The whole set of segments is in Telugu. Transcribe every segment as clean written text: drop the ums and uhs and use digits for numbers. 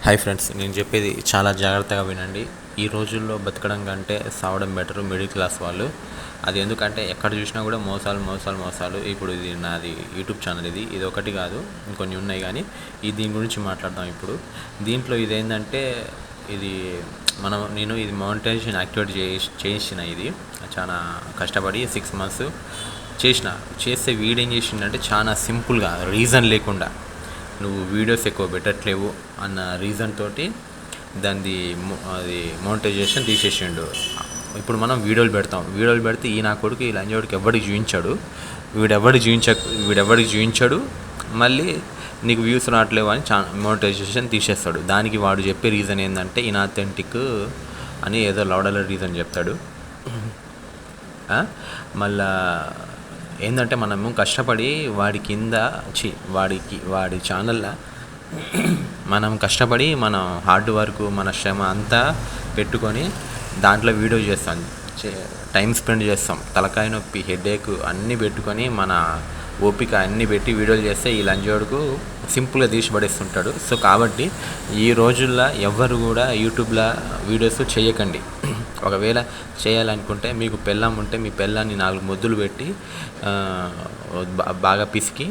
హాయ్ ఫ్రెండ్స్, నేను చెప్పేది చాలా జాగ్రత్తగా వినండి. ఈ రోజుల్లో బతకడం కంటే సావడం బెటరు మిడిల్ క్లాస్ వాళ్ళు. అది ఎందుకంటే ఎక్కడ చూసినా కూడా మోసాలు మోసాలు మోసాలు. ఇప్పుడు ఇది నాది యూట్యూబ్ ఛానల్, ఇది ఒకటి కాదు, ఇంకొన్ని ఉన్నాయి. కానీ దీని గురించి మాట్లాడదాం ఇప్పుడు. దీంట్లో ఇదేంటంటే ఇది నేను ఇది మానిటైజేషన్ యాక్టివేట్ చేసిన ఇది చాలా కష్టపడి 6 months చేస్తే వీడేం చేసిండంటే చాలా సింపుల్గా రీజన్ లేకుండా నువ్వు వీడియోస్ ఎక్కువ పెట్టట్లేవు అన్న రీజన్ తోటి అది మోనిటైజేషన్ తీసేసిండు. ఇప్పుడు మనం వీడియోలు పెడితే ఈ నా కొడుకు ఈ లంజోడికి ఎవరికి చూపించాడు, వీడెవరికి చూపించాడు, మళ్ళీ నీకు వ్యూస్ రావట్లేవు అని మోనిటైజేషన్ తీసేస్తాడు. దానికి వాడు చెప్పే రీజన్ ఏంటంటే ఇన్ఆథెంటిక్ అని ఏదో లౌడల రీజన్ చెప్తాడు. మళ్ళా ఏంటంటే మనము కష్టపడి వాడి ఛానల్లో మనం కష్టపడి మనం హార్డ్ వర్క్ మన శ్రమ అంతా పెట్టుకొని దాంట్లో వీడియో చేస్తాం, టైం స్పెండ్ చేస్తాం, తలకాయ నొప్పి హెడేక్ అన్నీ పెట్టుకొని మన ఓపిక అన్నీ పెట్టి వీడియోలు చేస్తే ఈ లంజోడుకు సింపుల్గా తీసి పడేస్తుంటాడు. సో కాబట్టి ఈ రోజుల్లో ఎవ్వరు కూడా యూట్యూబ్లో వీడియోస్ చేయకండి. ఒకవేళ చేయాలనుకుంటే మీకు పెళ్ళాం ఉంటే మీ పెళ్ళాన్ని 4 ముద్దులు పెట్టి బాగా పిసికి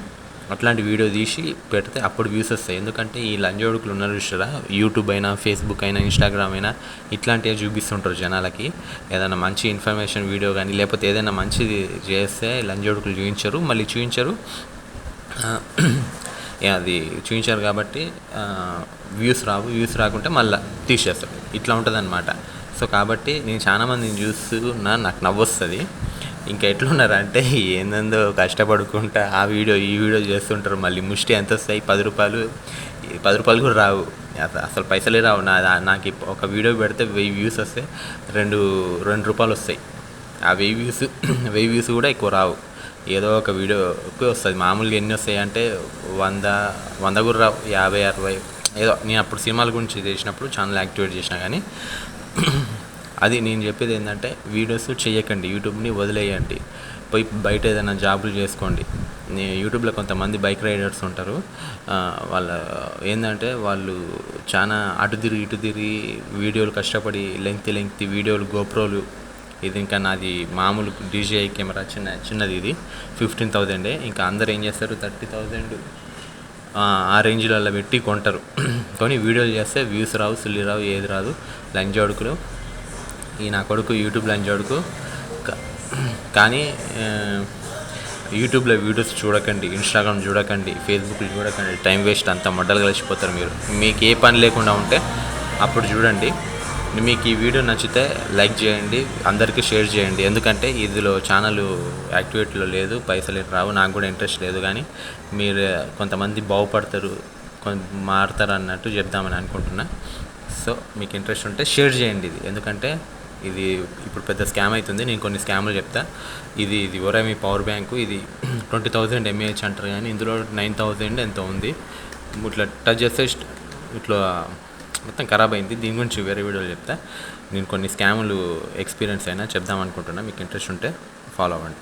అట్లాంటి వీడియో తీసి పెడితే అప్పుడు వ్యూస్ వస్తాయి. ఎందుకంటే ఈ లంజోడుకులు ఉన్నారు చూసారా, యూట్యూబ్ అయినా ఫేస్బుక్ అయినా ఇన్స్టాగ్రామ్ అయినా ఇట్లాంటివి చూపిస్తుంటారు జనాలకి. ఏదైనా మంచి ఇన్ఫర్మేషన్ వీడియో కానీ లేకపోతే ఏదైనా మంచిది చేస్తే లంజోడుకులు చూపించరు. అది చూపించారు కాబట్టి వ్యూస్ రాకుంటే మళ్ళీ తీసేస్తారు. ఇట్లా ఉంటుంది అన్నమాట. సో కాబట్టి నేను చాలా మందిని చూస్తున్నా, నాకు నవ్వొస్తుంది. ఇంకా ఎట్లున్నారంటే ఏందో కష్టపడుకుంటా ఈ వీడియో చేస్తుంటారు. మళ్ళీ ముష్టి ఎంత వస్తాయి, 10 రూపాయలు కూడా రావు, అసలు పైసలే రావు. నాకు ఒక వీడియో పెడితే 1000 వ్యూస్ వస్తే 2 రూపాయలు వస్తాయి. ఆ 1000 వ్యూస్ కూడా ఎక్కువ రావు, ఏదో ఒక వీడియోకి వస్తుంది. మామూలుగా ఎన్ని వస్తాయి అంటే 100 కూడా రావు, 50, 60 ఏదో. నేను అప్పుడు సినిమాల గురించి చేసినప్పుడు ఛానల్ యాక్టివేట్ చేసినా. కానీ అది నేను చెప్పేది ఏంటంటే వీడియోస్ చేయకండి, యూట్యూబ్ని వదిలేయండి, పోయి బయట ఏదైనా జాబులు చేసుకోండి. యూట్యూబ్లో కొంతమంది బైక్ రైడర్స్ ఉంటారు, వాళ్ళు చాలా అటు తిరిగి వీడియోలు కష్టపడి లెంగ్త్ వీడియోలు, గోప్రోలు. ఇది ఇంకా నాది మామూలు DJI కెమెరా చిన్నది, ఇది 15,000. ఇంకా అందరు ఏం చేస్తారు 30,000 ఆ రేంజ్లలో పెట్టి కొంటారు. కొని వీడియోలు చేస్తే వ్యూస్ రావు, సుల్లి రావు, ఏది రాదు. లంజోడుకులు ఈ నా కొడుకు యూట్యూబ్ లంజోడుకు. కానీ యూట్యూబ్లో వీడియోస్ చూడకండి, ఇన్స్టాగ్రామ్ చూడకండి, ఫేస్బుక్లు చూడకండి. టైం వేస్ట్, అంతా మొడ్డలు కలిసిపోతారు మీరు. మీకు ఏ పని లేకుండా ఉంటే అప్పుడు చూడండి. మీకు ఈ వీడియో నచ్చితే లైక్ చేయండి, అందరికీ షేర్ చేయండి. ఎందుకంటే ఇందులో ఛానల్ యాక్టివేట్లో లేదు, పైసలు రావు, నాకు కూడా ఇంట్రెస్ట్ లేదు. కానీ మీరు కొంతమంది బాగుపడతారు, మారుతారు అన్నట్టు చెప్దామని అనుకుంటున్నా. సో మీకు ఇంట్రెస్ట్ ఉంటే షేర్ చేయండి ఇది. ఎందుకంటే ఇది ఇప్పుడు పెద్ద స్కామ్ అవుతుంది. నేను కొన్ని స్కామ్లు చెప్తా. ఇది ఓరామి పవర్ బ్యాంకు, ఇది 20,000 mAh అంటారు, కానీ ఇందులో 9,000 ఎంతో ఉంది. ఇట్లా టచ్ చేస్తే ఇట్లా మొత్తం ఖరాబ్ అయింది. దీని గురించి వేరే వీడియోలు చెప్తా. నేను కొన్ని స్కాములు ఎక్స్పీరియన్స్ అయినా చెప్దాం అనుకుంటున్నా. మీకు ఇంట్రెస్ట్ ఉంటే ఫాలో అవ్వండి.